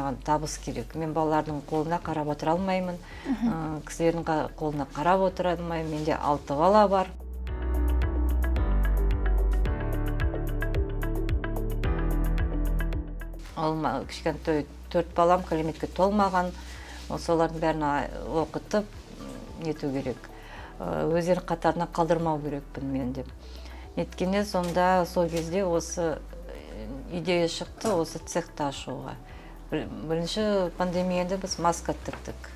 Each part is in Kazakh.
маған табыс керек. Мен балалардың қолына қарап отыра алмаймын, кісілердің қолына қарап отыра алмаймын. Менде 6 бала бар. Кішкентай 4 балам кәлеметке толмаған. Солардың бәрін оқытып нету керек. Өздерін қатарына қалдырмау керекпін мен деп. Неткенде сонда сол кезде осы идея шықты, осы цехты ашуға. Бірінші пандемияда біз маска тіктік.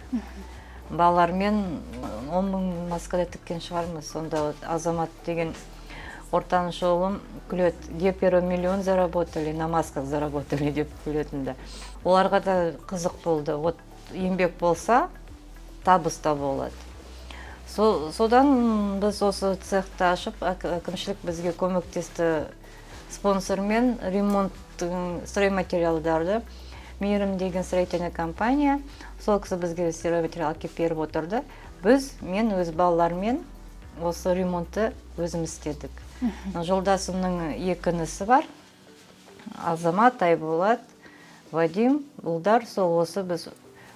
Балалармен 10 000 маскада тіккен шығармыз. Сонда Азамат деген ортаншы ұлым күлет, где первый миллион заработали, на масках заработали деп күлетінді. Оларға да қызық болды. Вот еңбек болса, табыс та болады. Содан біз осы цехты ашып, әкімшілік бізге көмектесті спонсормен ремонттың стройматериалдарды. Мейірім деген строительный компания, сол кісі бізге стройматериал әкеп беріп отырды. Мен өз балалармен осы ремонтты өзіміз істедік. Жолдасымның 2 інісі бар. Азамат, Айболат, Вадим, Бұлдар. Біз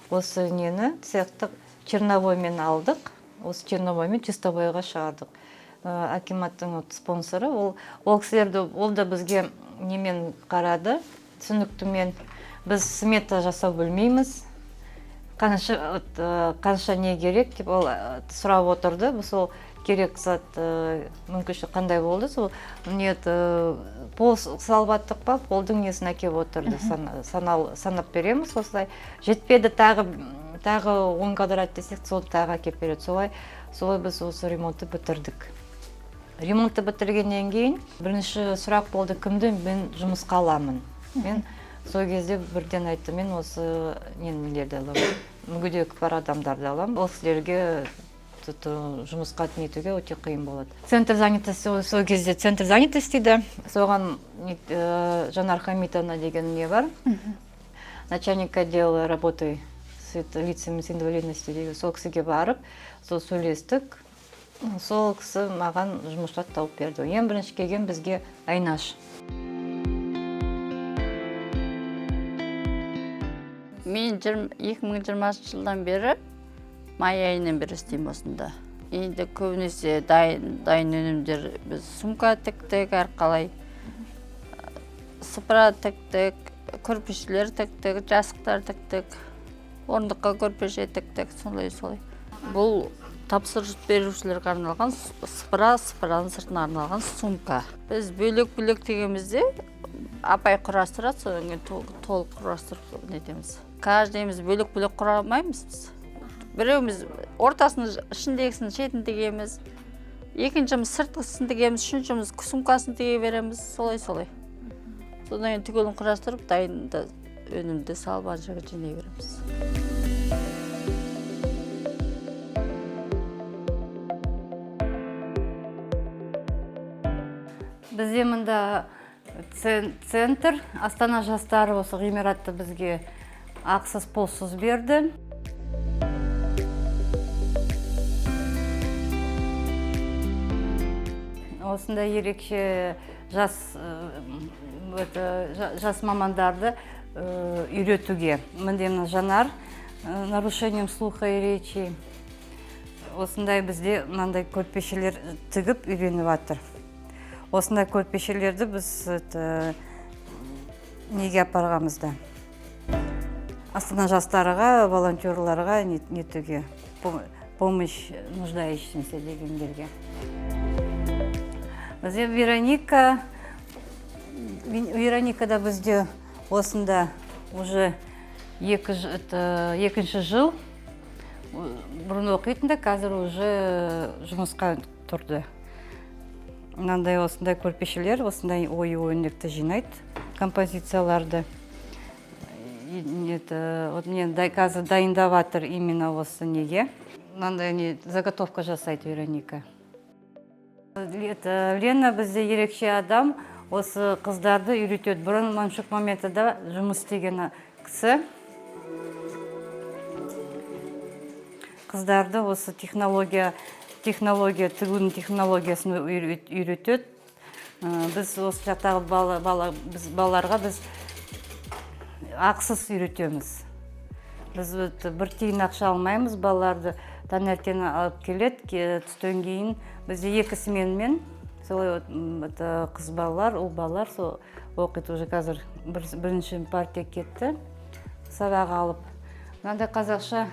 осы нені цехты черновоймен алдық. Осы черновоймен чистовойға шығардық. Акиматтың спонсоры. Ол кісілерді, ол да бізге немен қарады, түсініктімен. Біз смета жасау білмейміз. Қанша не керек деп ол сұрап отырды. Біз ол керек зат мүмкіншілік қандай болды. Сол пол салбаттық па, полдың несін әкеп отырды. Санап береміз. Осылай жетпеді тағы 10 квадрат десек, сол тағы әкеп береді. Солай біз осы ремонтты бітірдік. Ремонтты бітіргеннен кейін бірінші сұрақ болды, кімді мен жұмысқа аламын. Мен сол кезде бірден айтты, мен осы нелерді аламын, мүгедек бар адамдарды аламын. Ол кісілерге жұмысқа нетуге өте қиын болады. Центр занятости, сол кезде центр занятости дейді. Соған Жанар Хамитовна деген не бар. Начальник отдела работы с лицами с инвалидностью дейді. Сол кісіге барып, сол сөйлестік. Сол кісі маған жұмысқа тауып берді. Ең бірінші келген бізге Айнаш. Мен 2020 жылдан бері май айынан бері істеймін осында. Енді көбінесе дайын өнімдер, біз сумка тіктік, әрқалай сыпыра тіктік, көрпешелер тіктік, жасықтар тіктік, орындыққа көрпеше тіктік, солай. Бұл тапсырыс берушілерге арналған сыпыраның сыртына арналған сумка. Біз бөлек дегенімізде апай құрастырады, содан кейін толық құрастырып нетеміз. Каждыйымыз бөлек құра алмаймыз біз. Біреуіміз ортасын ішіндегісін шетін тігеміз, екіншіміз сыртқысын тігеміз, үшіншіміз сумкасын тіге береміз, солай. Содан кейін түгелін құрастырып, дайында өнімді салып ажыға жинай береміз. Бізде мұнда центр, Астана жастары осы ғимаратты бізге ақсыз полсыз берді. Осында ерекше жас мамандарды үйретуге. Міндемін Жанар, нарушением слуха и речи. Осындай бізде мынандай көрпешелер тігіп үйреніп жатыр. Осындай көрпешелерді біз неге апарғамызда? Астана жастарға, волонтерларға нетуге, помощь нуждающимся дегендерге. Бізде Вероникада бізде осында уже екінші жыл бұрын оқитында, қазір уже жұмысқа тұрды. Мынандай осындай көрпешелер, осындай ою-өрнекті жинайды, композицияларды. Мен қазір дайындап жатыр именно осы неге. Мынандай заготовка жасайды Вероника. Лена бізде ерекше адам, осы қыздарды үйретеді. Бұрын маншық моментіда жұмыс істеген кісі. Қыздарды осы технология, тігудің технологиясын үйретеді. Біз осы жақтағы балаларға ақсыз үйретеміз. Біз бір тиын ақша алмаймыз, балаларды таңертең алып келеді, түстен кейін бізде 2 сменмен солай қыз балалар, ұл балалар оқиды. Уже қазір бірінші партия кетті, сабақ алып. Мынандай қазақша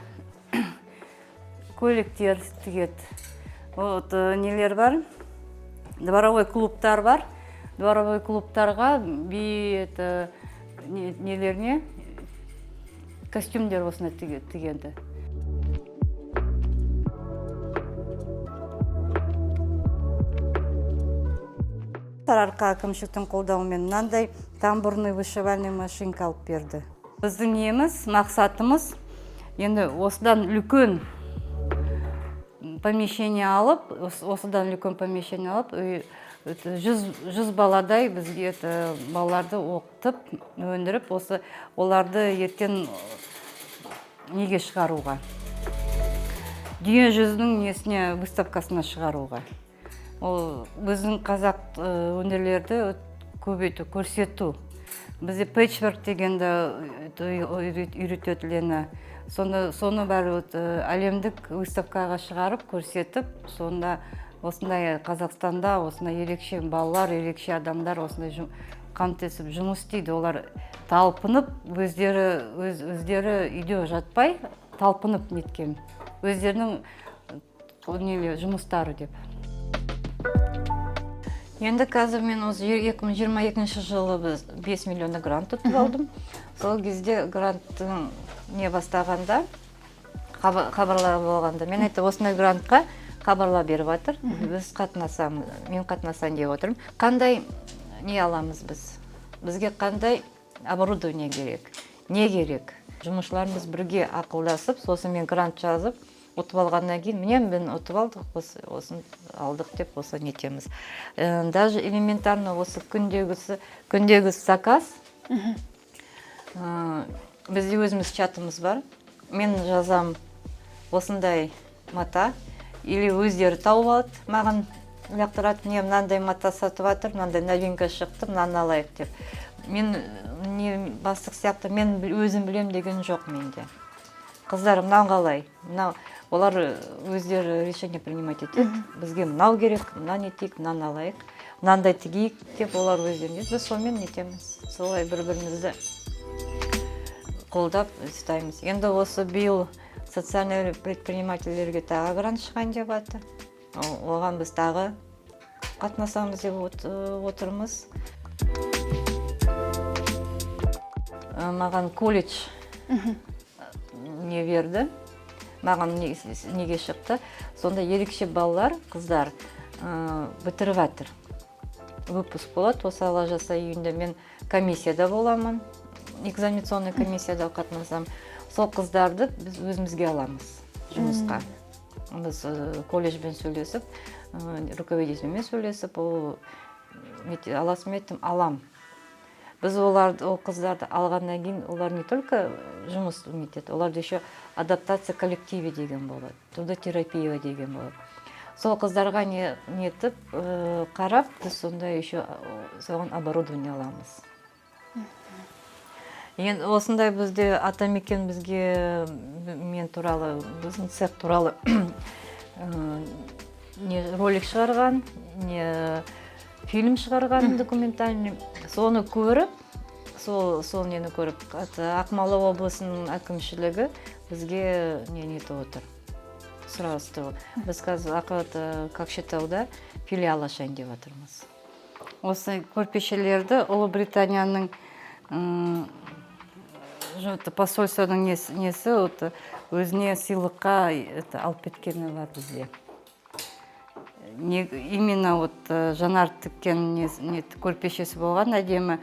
көйлектер тігеді. Нелер бар, дворовой клубтар бар. Дворовой клубтарға нелеріне костюмдер осыны тігеді. Сарыарқа әкімшіліктің қолдауымен мынандай тамбурный вышивальный машинка алып берді. Біздің неміз, мақсатымыз енді осыдан үлкен помещение алып, 100 баладай бізге балаларды оқытып, өндіріп, оларды ертең неге шығаруға. Дүние жүзінің несіне выставкасына шығаруға. Ол біздің қазақ өнерлерді көбейту, көрсету. Бізде пэтчворк дегенді үйрететілені. Соны бәрі әлемдік выставкаға шығарып, көрсетіп, сонда осындай Қазақстанда осындай ерекше балалар, ерекше адамдар осындай қамтесіп жұмыс істейді. Олар талпынып, өздері үйде жатпай, талпынып неткен. Өздерінің жұмыстары деп. Енді қазір мен 2022 жылы 5 миллионы грант ұтып алдым. Сол кезде гранттың не бастағанда, хабарлар болғанда, мен осындай грантқа хабарлар беріп жатыр. Мен қатынасам деп отырмын. Қандай не аламыз біз? Бізге қандай оборудование керек? Не керек? Жұмысшыларымыз бірге ақылдасып, сосын мен грант жазып, ұтып алғаннан кейін, мен ұтып алдық, осын алдық деп осы нетеміз. Даже элементарно осы күндегі заказ, бізде өзіміз чатымыз бар. Мен жазам осындай мата, или өздері тауып алады, маған лақтырады, не мынандай мата сатып жатыр, мынандай новинка шықты, мынаны алайық деп. Мен бастық сияқты, мен өзім білем деген жоқ менде. Қыздар мынау қалай, олар өздері решение принимать етеді. Бізге мынау керек, мынаны етейік, мынаны алайық, мынандай тігейік деп олар өздеріне. Біз сонымен нетеміз, солай бір-бірімізді қолдап ұстаймыз. Енді осы биыл социальный предпринимательдерге тағы грант шығайын деп жатыр. Оған біз тағы қатынасамыз деп отырмыз. Маған колледж не берді, маған неге шықты. Сонда ерекше балалар, қыздар бітіріп жатыр. Выпуск болады, осы ала жаса июньде мен комиссияда боламын. Экзаменационный комиссияда қатынасам. Сол қыздарды біз өзімізге аламыз жұмысқа. Біз колледжбен сөйлесіп, руководителімен сөйлесіп, аласым еттім, алам. Біз ол қыздарды алғаннан кейін, олар не только жұмыс етеді, оларды еще адаптация коллективе деген болады, трудотерапия деген болады. Сол қыздарға нетіп, қарап, біз сонда еще соған оборудование аламыз. Енді осындай бізде атамекен бізге мен туралы, біздің цех туралы ролик шығарған, фильм шығарған документальный. Соны көріп, сол нені көріп, Ақмола облысының әкімшілігі бізге нетіп отыр, сұрасты. Біз қазір Көкшетауда филиал ашайын деп отырмыз. Осы көрпешелерді Ұлыбританияның посольствоның несі өзіне сыйлыққа алып кеткені бар бізде. Именно жанар тіккен көрпешесі болған, әдемі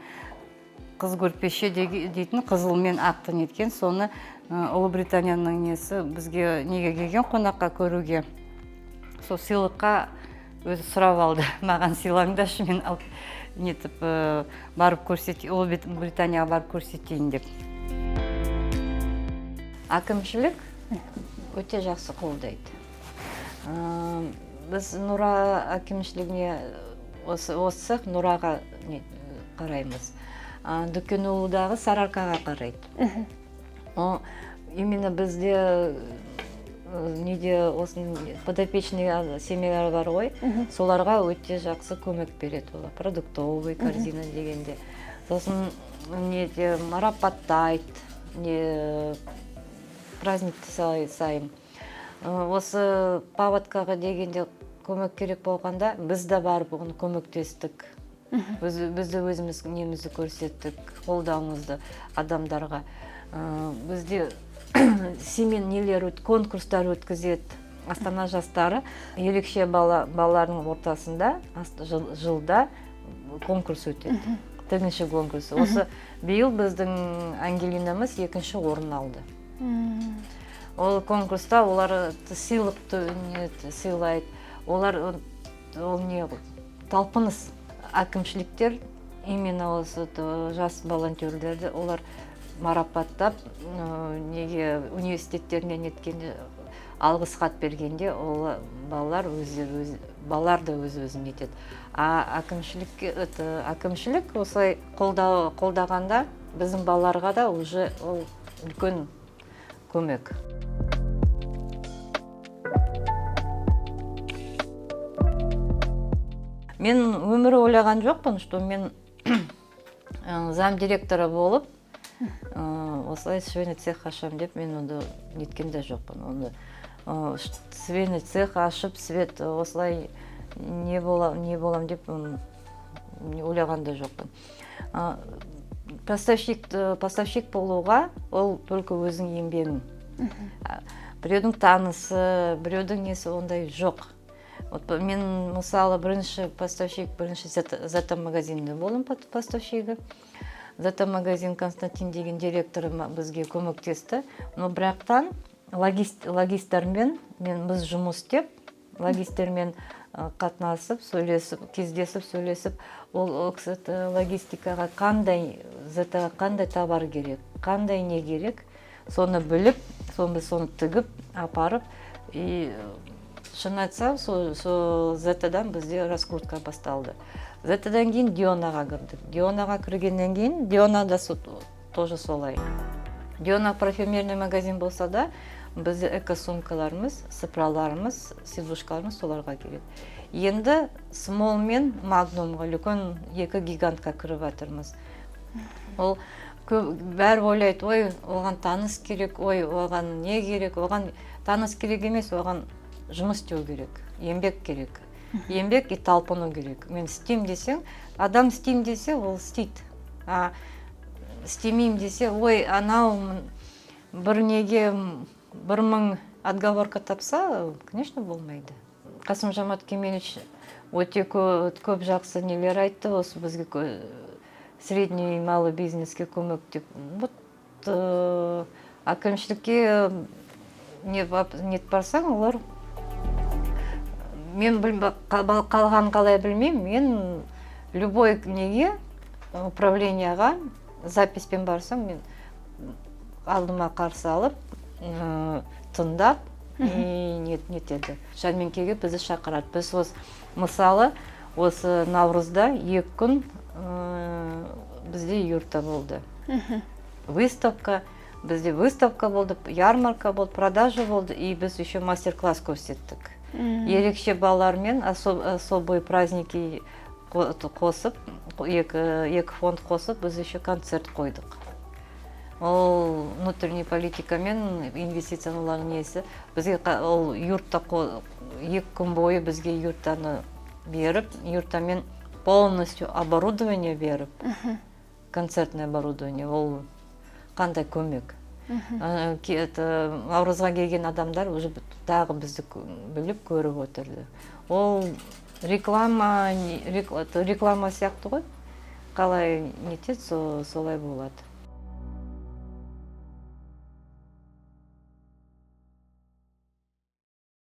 қыз көрпеше дейтін, қызылмен ақты неткен. Соны Ұлыбританияның несі бізге неге келген қонаққа көруге. Сол сыйлыққа өзі сұрап алды, маған сыйлаңдашы, мен нетіп барып көрсетейін, Ұлыбританияға барып көрсетейін деп. Әкімшілік өте жақсы қолдайды. Біз Нұра әкімшілігіне, осы Нұраға қараймыз. дүкен дагы Сарыаркага карайт. Именно бізде неде осының подопечный семьялар бар ғой, соларға өте жақсы көмек береді олар. Продуктовый корзина дегенде. Сосын неде марапаттайды, не праздник сайын. Осы паводкаға дегенде көмек керек болғанда, біз де барып оған көмектестік. Бізді өзіміз немізді көрсеттік, қолдауымызды адамдарға. Бізде семен конкурстар өткізеді. Астана жастары ерекше балалардың ортасында жылда конкурс өтеді. Тігінші конкурсы. Осы биыл біздің Ангелинамыз 2-ші орын алды. Ол конкурста олар сыйлықты сыйлайды. Олар талпыныс әкімшіліктер, именно осы жас волонтерлерді олар марапаттап, неге университеттерінен еткенде алғыс хат бергенде, ол балалар да өз-өзін етеді. Әкімшілік осылай қолдағанда біздің балаларға да уже ол үлкен көмек. Мен өмірі ойлаған жоқпын, что мен зам директора болып, осылай швейный цех ашам деп, мен онда неткен де жоқпын. Швейный цех ашып, свет осылай не болам деп ойлаған да жоқпын. Поставщик болуға ол только өзің еңбегің. Біреудің танысы, біреудің несі ондай жоқ. Мен, мысалы, бірінші зата-магазинде болым поставщигі. Зата-магазин Константин деген директоры бізге көмектесті. Но бірақтан логистермен біз жұмыс істеп, логистермен қатынасып, кездесіп, сөйлесіп, ол логистикаға қандай товар керек, қандай не керек, соны біліп, соны тігіп, апарып, шын айтсам, сол Зетадан бізде раскрутка басталды. Зетадан кейін Дионаға кірдік. Дионаға кіргеннен кейін, Дионада тоже солай. Диона парфюмерный магазин болса да, бізде эко-сумкаларымыз, сыпраларымыз, сидушкаларымыз соларға келеді. Енді Small мен Magnumға үлкен 2 гигантқа кіріп жатырмыз. Ол бәрі ойлайды, ой, оған таныс керек, ой, оған не керек, оған таныс керек емес, оған жұмыс істеу керек, еңбек керек. Еңбек и талпыну керек. Мен істеймін десең, адам істеймін десе, ол істейді. Істемеймін десе, ой, анау бір неге 1000 отговорка тапса, конечно, болмайды. Қасым-Жомарт Кемелевич өте көп жақсы нелер айтты, осы бізге средний малый бизнеске көмек деп. Әкімшілікке нет барсаң, олар мен қалған қалай білмеймін, мен любой неге управленияға записпен барсам, мен алдыма қарсы алып, тыңдап, нетеді. Жәрмеңкеге бізді шақырады. Біз мысалы, осы Наурызда 2 күн бізде юрта болды. Бізде выставка болды, ярмарка болды, продажа болды, и біз еще мастер-класс көрсеттік. Ерекше балалармен особый праздники қосып, 2 фонд қосып, біз еще концерт қойдық. Ол внутренний политикамен инвестициялардың несі. Бізге ол юртта 2 күн бойы бізге юртаны беріп, юртамен полностью оборудование беріп, концертное оборудование, ол қандай көмек. Наурызға келген адамдар уже тағы бізді біліп көріп отырды. Ол реклама сияқты ғой, қалай нетеді, солай болады.